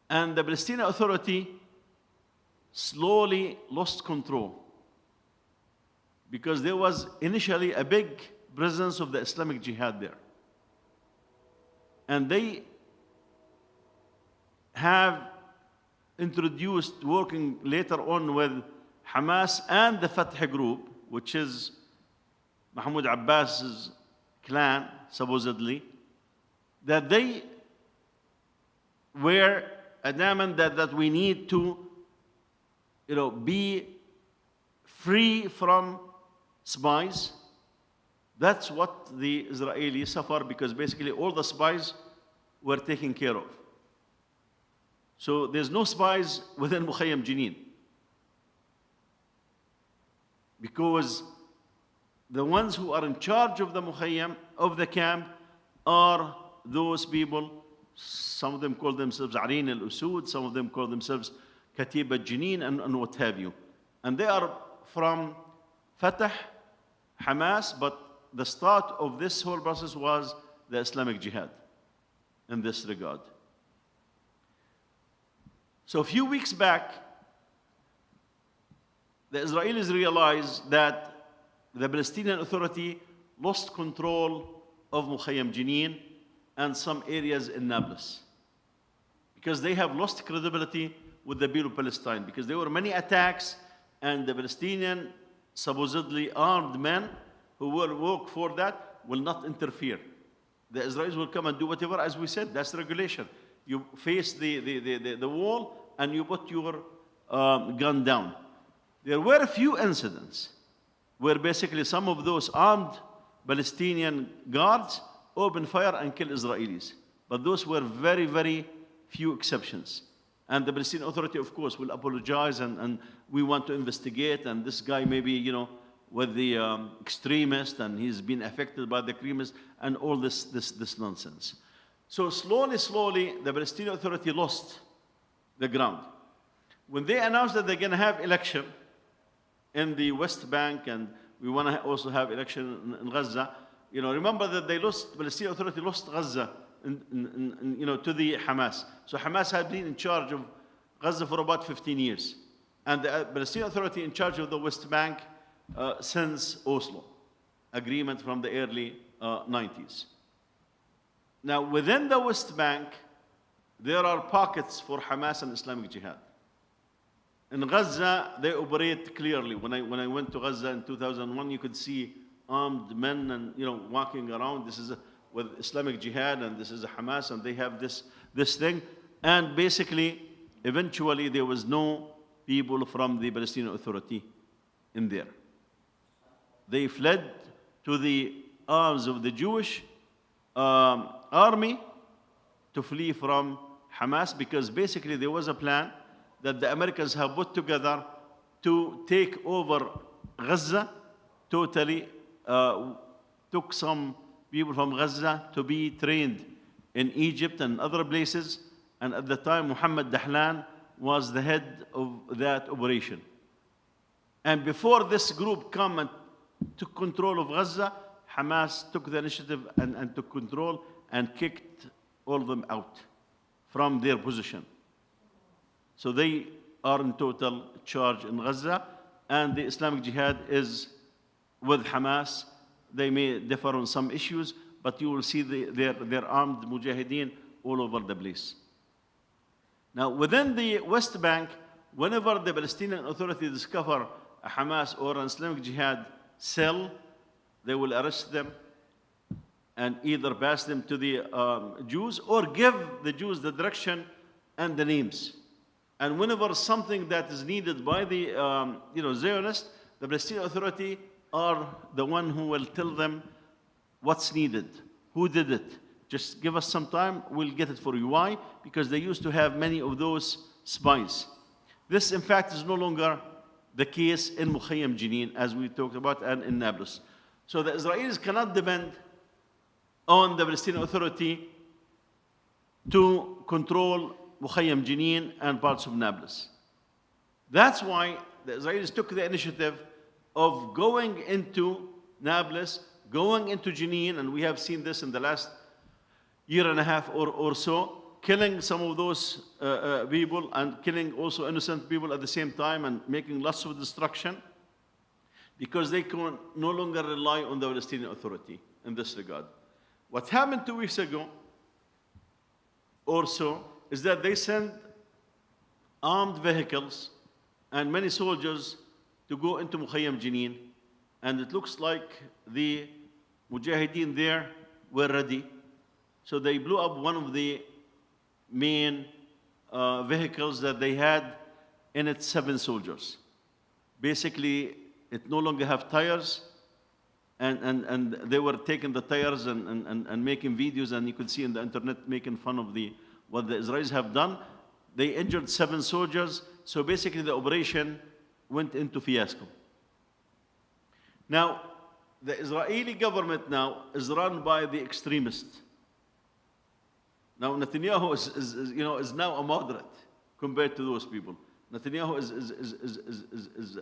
And the Palestinian Authority slowly lost control, because there was initially a big presence of the Islamic Jihad there. And they have introduced, working later on with Hamas and the Fatah Group, which is Mahmoud Abbas's clan, supposedly, that they were adamant that we need to be free from spies. That's what the Israelis suffer, because basically all the spies were taken care of. So there's no spies within Mukhayyam Jenin, because the ones who are in charge of the Mukhayyam, of the camp, are those people. Some of them call themselves Arin al-Usud, some of them call themselves Katiba Jenin, and what have you. And they are from Fatah, Hamas, but the start of this whole process was the Islamic Jihad in this regard. So a few weeks back, the Israelis realized that the Palestinian Authority lost control of Mukhayyam Jenin and some areas in Nablus, because they have lost credibility with the people of Palestine, because there were many attacks, and the Palestinian supposedly armed men who will work for that will not interfere. The Israelis will come and do whatever, as we said, that's regulation. You face the wall and you put your gun down. There were a few incidents where basically some of those armed Palestinian guards opened fire and killed Israelis. But those were very, very few exceptions. And the Palestinian Authority, of course, will apologize, and we want to investigate, and this guy maybe, with the extremists, and he's been affected by the extremists, and all this nonsense. So slowly, the Palestinian Authority lost the ground. When they announced that they're going to have election in the West Bank, and we want to also have election in Gaza, you know, remember that they lost, the Palestinian Authority lost Gaza you know, to the Hamas. So Hamas had been in charge of Gaza for about 15 years. And the Palestinian Authority in charge of the West Bank since Oslo agreement from the early 90s. Now, within the West Bank, there are pockets for Hamas and Islamic Jihad. In Gaza, they operate clearly. When I went to Gaza in 2001, you could see armed men and, you know, walking around. This is with Islamic Jihad, and this is a Hamas, and they have this thing. And basically, eventually, there was no people from the Palestinian Authority in there. They fled to the arms of the Jewish army to flee from Hamas, because basically there was a plan that the Americans have put together to take over Gaza totally. Took some people from Gaza to be trained in Egypt and other places, and at the time Mohammed Dahlan was the head of that operation. And before this group come and took control of Gaza, Hamas took the initiative and took control and kicked all of them out from their position. So they are in total charge in Gaza, and the Islamic Jihad is with Hamas. They may differ on some issues, but you will see their armed mujahideen all over the place. Now, within the West Bank, whenever the Palestinian Authority discover a Hamas or an Islamic Jihad cell, they will arrest them and either pass them to the Jews or give the Jews the direction and the names. And whenever something that is needed by the Zionists, the Palestinian Authority are the one who will tell them what's needed, who did it. Just give us some time, we'll get it for you. Why? Because they used to have many of those spies. This, in fact, is no longer the case in Mukhayyam Jenin, as we talked about, and in Nablus. So the Israelis cannot depend on the Palestinian Authority to control Mukhayyam Jenin and parts of Nablus. That's why the Israelis took the initiative of going into Nablus, going into Jenin, and we have seen this in the last year and a half or so, killing some of those people and killing also innocent people at the same time and making lots of destruction, because they can no longer rely on the Palestinian Authority in this regard. What happened 2 weeks ago or so is that they sent armed vehicles and many soldiers to go into Mukhayyam Jenin, and it looks like the Mujahideen there were ready. So they blew up one of the main vehicles that they had in it 7 soldiers. Basically, it no longer have tires, and they were taking the tires and making videos, and you could see in the internet making fun of what the Israelis have done. They injured 7 soldiers, so basically the operation went into fiasco. Now, the Israeli government now is run by the extremists. Now, Netanyahu is now a moderate compared to those people. Netanyahu is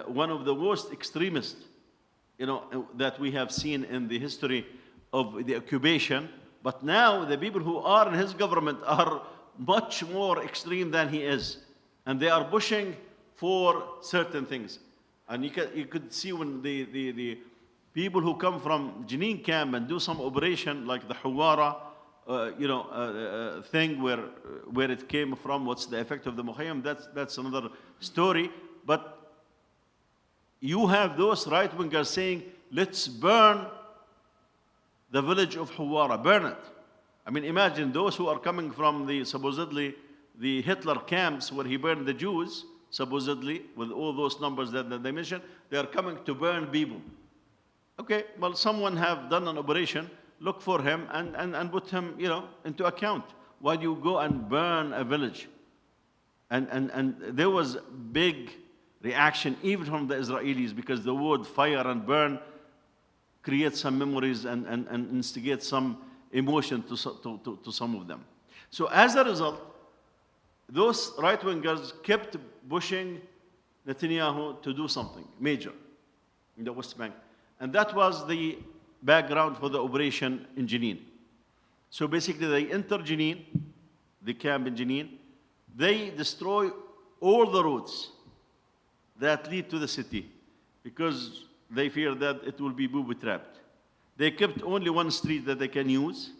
one of the most extremists, that we have seen in the history of the occupation. But now the people who are in his government are much more extreme than he is, and they are pushing for certain things. And you could see when the people who come from Jenin camp and do some operation like the Hawara, thing where it came from, what's the effect of the Mukhayyam, that's another story. But you have those right-wingers saying, let's burn the village of Hawara, burn it. I mean, imagine those who are coming from supposedly the Hitler camps where he burned the Jews, supposedly, with all those numbers that they mentioned, they are coming to burn people. Okay, well, someone have done an operation, look for him and put him, into account. Why do you go and burn a village? And there was big reaction, even from the Israelis, because the word fire and burn creates some memories and instigates some emotion to some of them. So as a result, those right-wingers kept pushing Netanyahu to do something major in the West Bank. And that was the background for the operation in Jenin. So basically they enter Jenin, the camp in Jenin, they destroy all the roads that lead to the city because they fear that it will be booby-trapped. They kept only one street that they can use.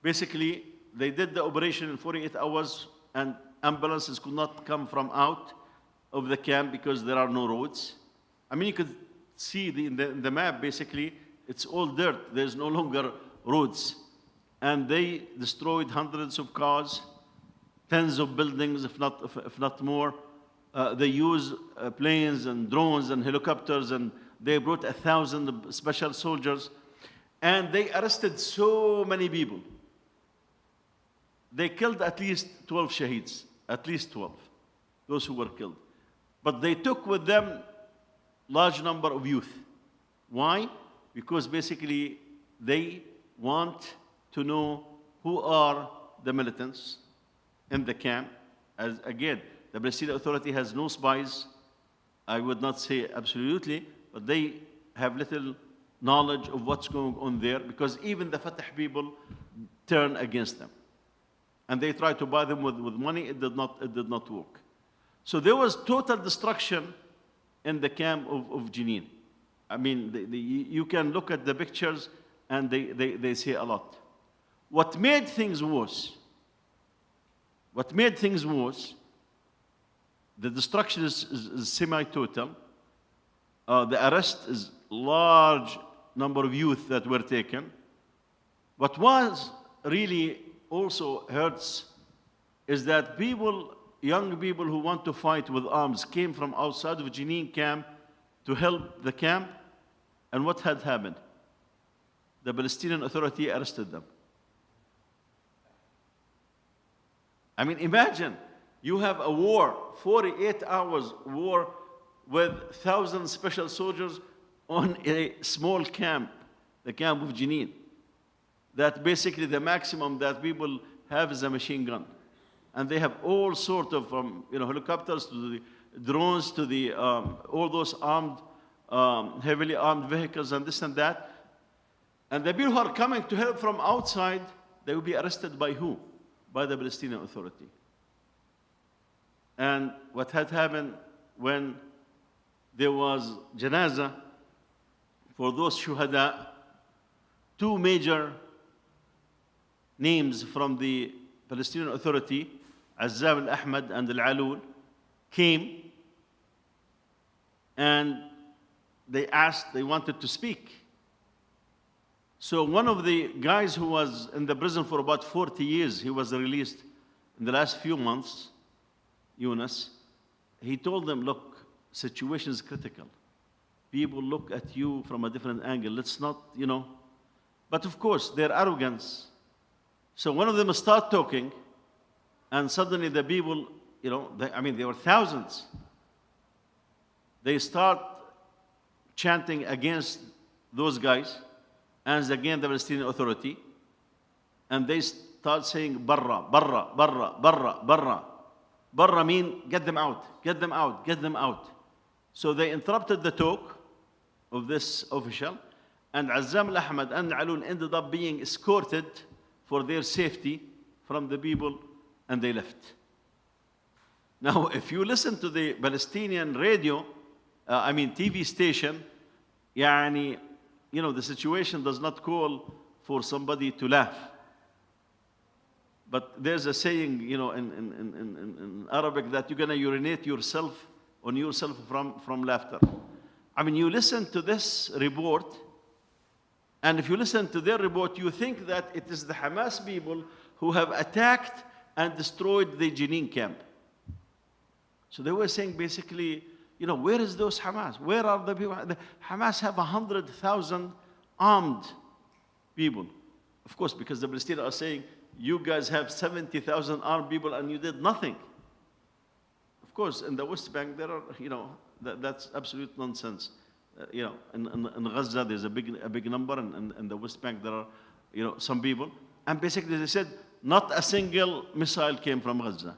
Basically, they did the operation in 48 hours and ambulances could not come from out of the camp because there are no roads. I mean, you could see in the map, basically, it's all dirt. There's no longer roads. And they destroyed hundreds of cars, tens of buildings, if not more. They use planes and drones and helicopters, and they brought 1,000 special soldiers. And they arrested so many people. They killed at least 12 shaheeds, at least 12, those who were killed. But they took with them large number of youth. Why? Because basically they want to know who are the militants in the camp. As again, the Palestinian Authority has no spies. I would not say absolutely, but they have little knowledge of what's going on there because even the Fatah people turn against them. And they tried to buy them with money. It did not work. So there was total destruction in the camp of Jenin. I mean, you can look at the pictures and they say a lot. What made things worse, the destruction is semi-total. The arrest is large number of youth that were taken. What was really also hurts is that people, young people who want to fight with arms came from outside of Jenin camp to help the camp. And what had happened? The Palestinian Authority arrested them. I mean, imagine you have a war, 48 hours war with 1,000 special soldiers on a small camp, the camp of Jenin. That basically the maximum that people have is a machine gun. And they have all sorts of, from helicopters to the drones to the, all those armed, heavily armed vehicles and this and that. And the people who are coming to help from outside, they will be arrested by who? By the Palestinian Authority. And what had happened when there was janazah for those shuhada, two major names from the Palestinian Authority, Azzam al-Ahmad and al-Alul, came and they wanted to speak. So one of the guys who was in the prison for about 40 years, he was released in the last few months, Yunus, he told them, look, situation is critical. People look at you from a different angle. Let's not, But of course, their arrogance. So one of them start talking, and suddenly the people, there were thousands. They start chanting against those guys, and again the Palestinian Authority, and they start saying, barra, barra, barra, barra, barra. Barra mean, get them out, get them out, get them out. So they interrupted the talk of this official, and Azzam al-Ahmad and Alun ended up being escorted for their safety from the people, and they left. Now, if you listen to the Palestinian radio, TV station, the situation does not call for somebody to laugh. But there's a saying, in Arabic that you're going to urinate yourself on yourself from laughter. You listen to this report, and if you listen to their report, you think that it is the Hamas people who have attacked and destroyed the Jenin camp. So they were saying basically, where is those Hamas? Where are the people? The Hamas have 100,000 armed people. Of course, because the Palestinians are saying, you guys have 70,000 armed people and you did nothing. Of course, in the West Bank, there are, that's absolute nonsense. In Gaza, there's a big number, and in the West Bank, there are, some people. And basically, they said, not a single missile came from Gaza.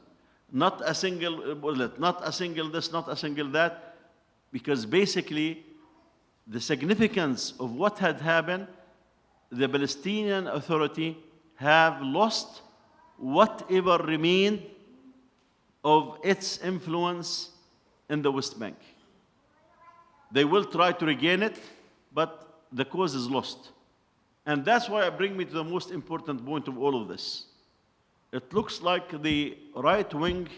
Not a single bullet, not a single this, not a single that. Because basically, the significance of what had happened, the Palestinian Authority have lost whatever remained of its influence in the West Bank. They will try to regain it, but the cause is lost. And that's why it brings me to the most important point of all of this. It looks like the right-wing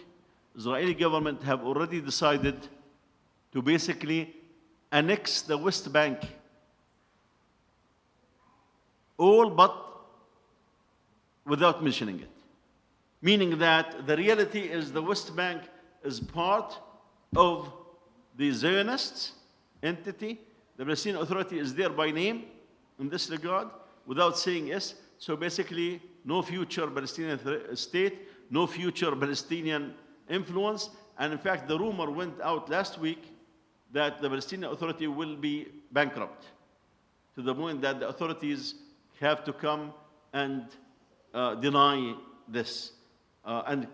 Israeli government have already decided to basically annex the West Bank, all but without mentioning it. Meaning that the reality is the West Bank is part of the Zionist entity. The Palestinian Authority is there by name in this regard, without saying yes. So basically, no future Palestinian state, no future Palestinian influence. And in fact, the rumor went out last week that the Palestinian Authority will be bankrupt, to the point that the authorities have to come and deny this and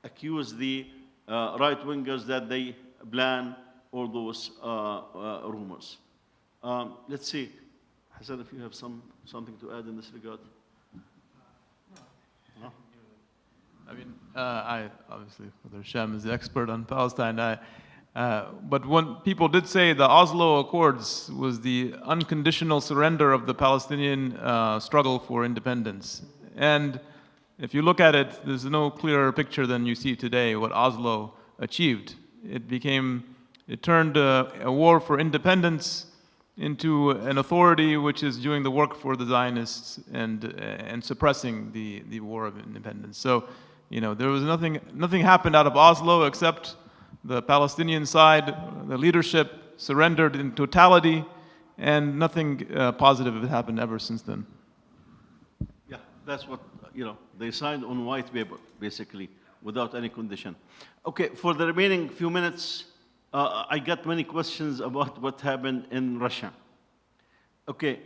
accuse the right-wingers that they plan all those rumors. Let's see, Hassan, if you have something to add in this regard. No? I mean, I obviously, whether Hisham is the expert on Palestine, but when people did say the Oslo Accords was the unconditional surrender of the Palestinian struggle for independence. And if you look at it, there's no clearer picture than you see today what Oslo achieved. It turned a war for independence into an authority which is doing the work for the Zionists and suppressing the war of independence. So, there was nothing happened out of Oslo except the Palestinian side, the leadership surrendered in totality, and nothing positive has happened ever since then. Yeah, that's what, they signed on white paper, basically, without any condition. Okay, for the remaining few minutes, I got many questions about what happened in Russia. Okay,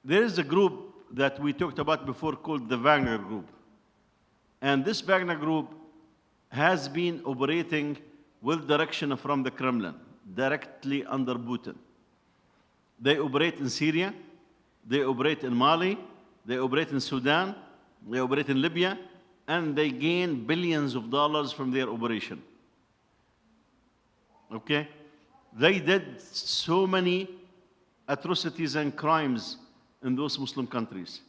there is a group that we talked about before called the Wagner Group. And this Wagner Group has been operating with direction from the Kremlin, directly under Putin. They operate in Syria, they operate in Mali, they operate in Sudan, they operate in Libya, and they gain billions of dollars from their operation. Okay? They did so many atrocities and crimes in those Muslim countries.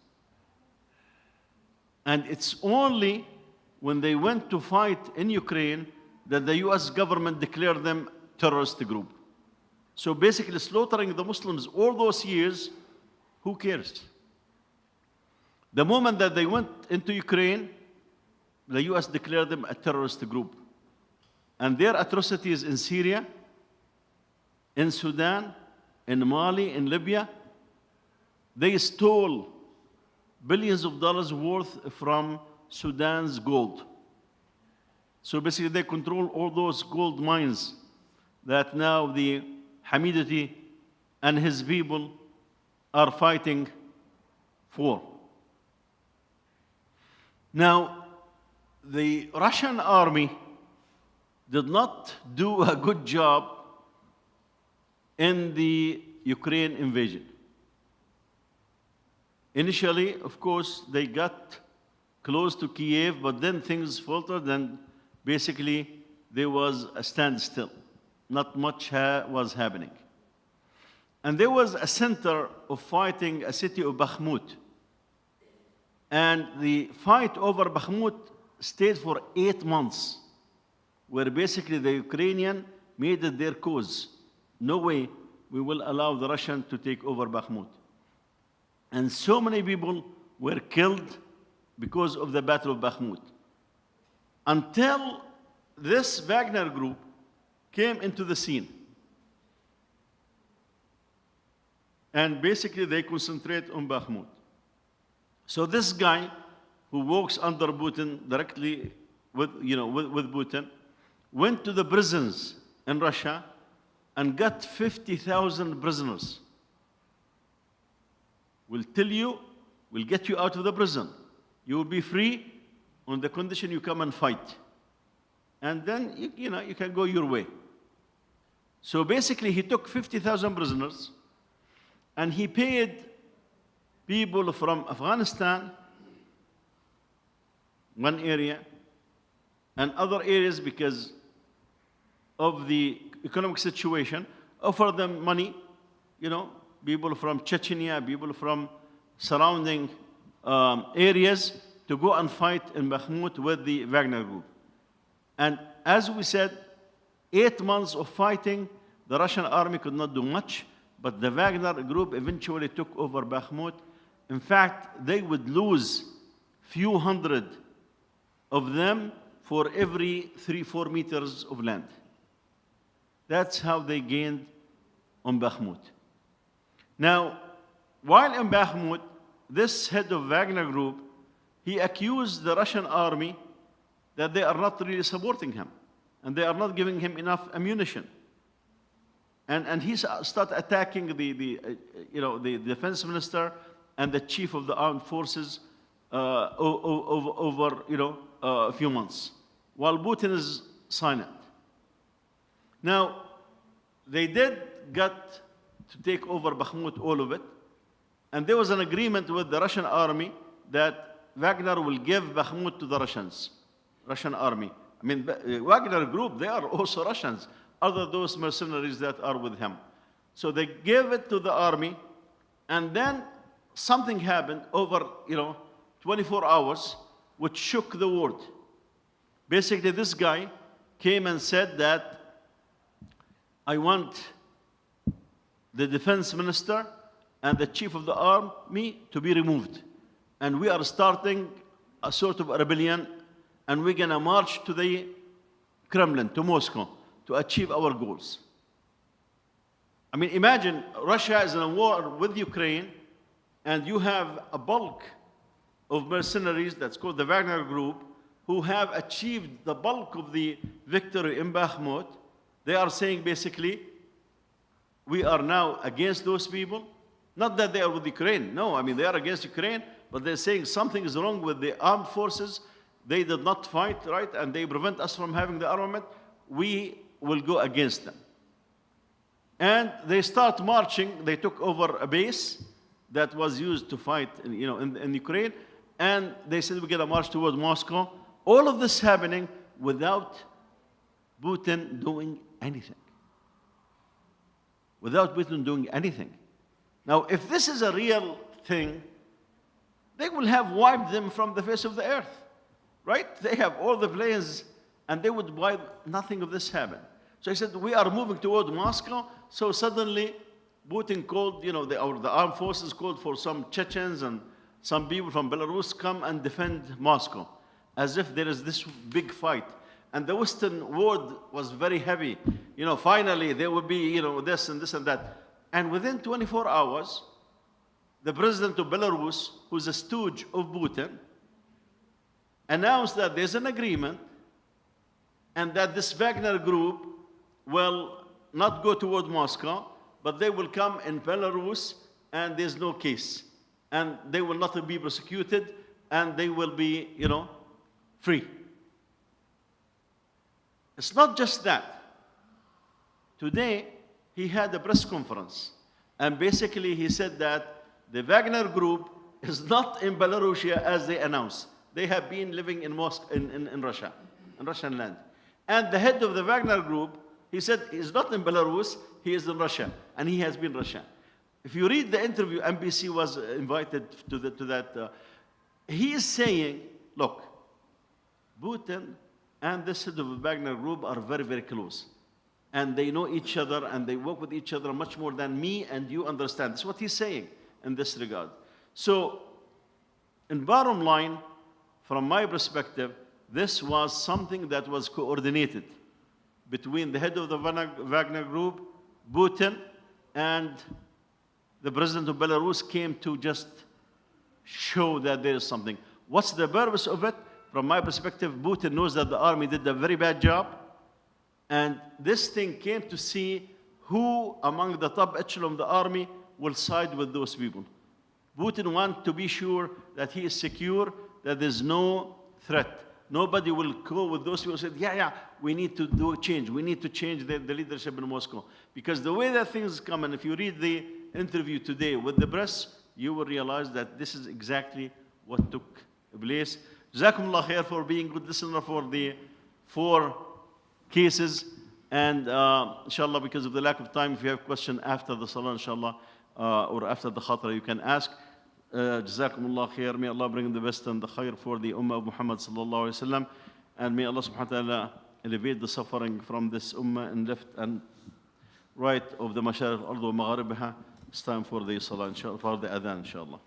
And it's only when they went to fight in Ukraine that the US government declared them terrorist group. So basically slaughtering the Muslims all those years, who cares? The moment that they went into Ukraine, the US declared them a terrorist group. And their atrocities in Syria, in Sudan, in Mali, in Libya, they stole billions of dollars worth from Sudan's gold. So basically they control all those gold mines that now the Hamidati and his people are fighting for. Now, the Russian army did not do a good job in the Ukraine invasion. Initially, of course, they got close to Kiev, but then things faltered and basically there was a standstill. Not much was happening. And there was a center of fighting, a city of Bakhmut. And the fight over Bakhmut stayed for 8 months, where basically the Ukrainian made it their cause. No way we will allow the Russians to take over Bakhmut. And so many people were killed because of the Battle of Bakhmut. Until this Wagner Group came into the scene. And basically they concentrate on Bakhmut. So this guy who works under Putin directly with Putin, went to the prisons in Russia and got 50,000 prisoners. We'll tell you, we'll get you out of the prison. You will be free on the condition you come and fight. And then, you can go your way. So basically, he took 50,000 prisoners, and he paid people from Afghanistan, one area, and other areas because of the economic situation, offered them money, people from Chechnya, people from surrounding areas to go and fight in Bakhmut with the Wagner Group. And as we said, 8 months of fighting, the Russian army could not do much, but the Wagner Group eventually took over Bakhmut. In fact, they would lose few hundred of them for every 3-4 meters of land. That's how they gained on Bakhmut. Now, while in Bakhmut, this head of Wagner Group, he accused the Russian army that they are not really supporting him, and they are not giving him enough ammunition. And he started attacking the defense minister and the chief of the armed forces over a few months, while Putin is silent. Now, they did get to take over Bakhmut, all of it, and there was an agreement with the Russian army that Wagner will give Bakhmut to the Russian army. I mean, Wagner Group, they are also Russians, other those mercenaries that are with him. So they gave it to the army, and then something happened over 24 hours, which shook the world. Basically, this guy came and said that I want the defense minister and the chief of the army to be removed. And we are starting a sort of a rebellion, and we're going to march to the Kremlin, to Moscow, to achieve our goals. I mean, imagine Russia is in a war with Ukraine, and you have a bulk of mercenaries that's called the Wagner Group, who have achieved the bulk of the victory in Bakhmut. They are saying basically, we are now against those people. Not that they are with Ukraine. No, I mean, they are against Ukraine, but they're saying something is wrong with the armed forces. They did not fight, right? And they prevent us from having the armament. We will go against them. And they start marching. They took over a base that was used to fight in Ukraine. And they said, we're going to march toward Moscow. All of this happening without Putin doing anything. Without Putin doing anything. Now, if this is a real thing, they will have wiped them from the face of the earth, right? They have all the planes, and they would wipe, nothing of this happened. So he said, we are moving toward Moscow. So suddenly, Putin called, the armed forces called for some Chechens and some people from Belarus come and defend Moscow, as if there is this big fight. And the Western world was very heavy. Finally, there will be, this and this and that. And within 24 hours, the president of Belarus, who's a stooge of Putin, announced that there's an agreement and that this Wagner Group will not go toward Moscow, but they will come in Belarus, and there's no case. And they will not be prosecuted, and they will be, free. It's not just that. Today, he had a press conference, and basically he said that the Wagner Group is not in Belarus as they announced. They have been living in Moscow, in Russia, in Russian land. And the head of the Wagner Group, he said he's not in Belarus, he is in Russia, and he has been in Russia. If you read the interview, NBC was invited to that. He is saying, look, Putin and this head of the Wagner Group are very, very close. And they know each other, and they work with each other much more than me and you understand. That's what he's saying in this regard. So, in bottom line, from my perspective, this was something that was coordinated between the head of the Wagner Group, Putin, and the president of Belarus came to just show that there is something. What's the purpose of it? From my perspective, Putin knows that the army did a very bad job, And this thing came to see who among the top echelon of the army will side with those people. Putin wants to be sure that he is secure, that there's no threat. Nobody will go with those people who said, yeah, we need to do a change. We need to change the leadership in Moscow. Because the way that things come, and if you read the interview today with the press, you will realize that this is exactly what took place. Jazakumullah khair for being good listener for the 4 cases. And inshallah, because of the lack of time, if you have a question after the salah, inshallah, or after the khatra, you can ask. Jazakumullah khair. May Allah bring the best and the khair for the Ummah of Muhammad sallallahu alayhi wa sallam. And may Allah subhanahu wa ta'ala elevate the suffering from this Ummah and left and right of the Masharif al-Ard wa Magharibiha. It's time for the salah, inshallah, for the adhan, inshallah.